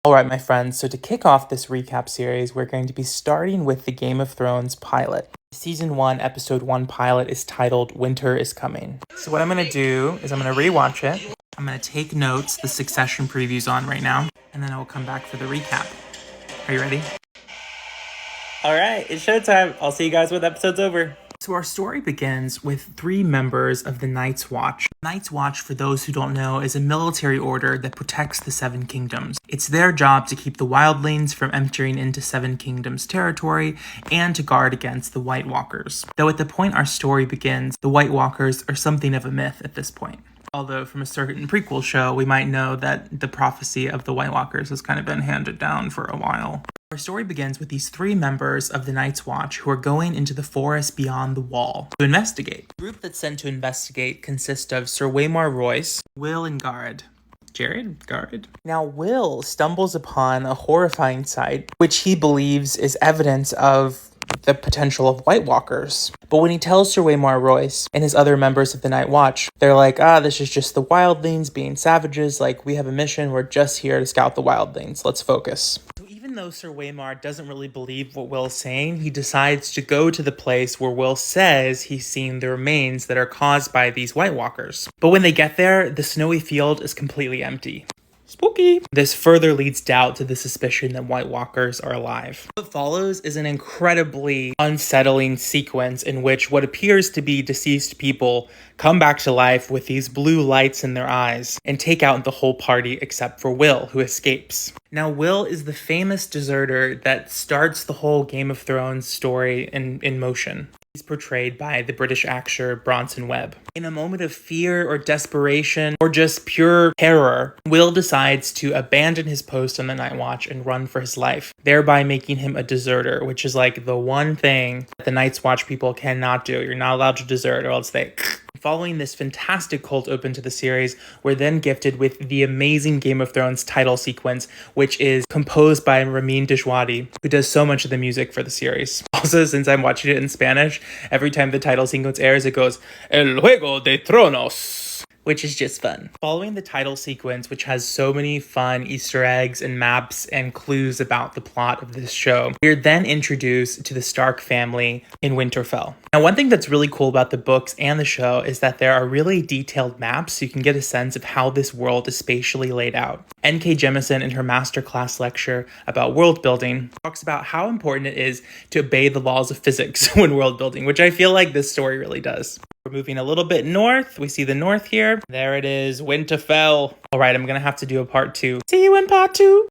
All right, my friends, so to kick off this recap series, we're going to be starting with the Game of Thrones pilot. Season 1, Episode 1 pilot is titled Winter is Coming. So what I'm going to do is I'm going to rewatch it. I'm going to take notes, the Succession preview's on right now, and then I will come back for the recap. Are you ready? All right, it's showtime. I'll see you guys when the episode's over. So our story begins with 3 members of the Night's Watch. Night's Watch, for those who don't know, is a military order that protects the Seven Kingdoms. It's their job to keep the wildlings from entering into Seven Kingdoms territory and to guard against the White Walkers. Though at the point our story begins, the White Walkers are something of a myth at this point. Although from a certain prequel show, we might know that the prophecy of the White Walkers has kind of been handed down for a while. Our story begins with these 3 members of the Night's Watch who are going into the forest beyond the wall to investigate. The group that's sent to investigate consists of Sir Waymar Royce, Will, and Garrett. Jared? Now, Will stumbles upon a horrifying sight, which he believes is evidence of the potential of White Walkers. But when he tells Sir Waymar Royce and his other members of the Night Watch, they're like, this is just the wildlings being savages. Like, we have a mission. We're just here to scout the wildlings. Let's focus. So even though Sir Waymar doesn't really believe what Will's saying, he decides to go to the place where Will says he's seen the remains that are caused by these White Walkers. But when they get there, the snowy field is completely empty. Spooky. This further leads doubt to the suspicion that White Walkers are alive. What follows is an incredibly unsettling sequence in which what appears to be deceased people come back to life with these blue lights in their eyes and take out the whole party except for Will, who escapes. Now, Will is the famous deserter that starts the whole Game of Thrones story in motion. He's portrayed by the British actor Bronson Webb. In a moment of fear or desperation or just pure terror, Will decides to abandon his post on the Night Watch and run for his life, thereby making him a deserter, which is like the one thing that the Night's Watch people cannot do. You're not allowed to desert or else they... Following this fantastic cold open to the series, we're then gifted with the amazing Game of Thrones title sequence, which is composed by Ramin Djawadi, who does so much of the music for the series. Also, since I'm watching it in Spanish, every time the title sequence airs, it goes, El Juego de Tronos, which is just fun. Following the title sequence, which has so many fun Easter eggs and maps and clues about the plot of this show, we're then introduced to the Stark family in Winterfell. Now, one thing that's really cool about the books and the show is that there are really detailed maps so you can get a sense of how this world is spatially laid out. N.K. Jemisin, in her masterclass lecture about world building, talks about how important it is to obey the laws of physics when world building, which I feel like this story really does. We're moving a little bit north. We see the north here. There it is, Winterfell. All right, I'm going to have to do a part 2. See you in part 2.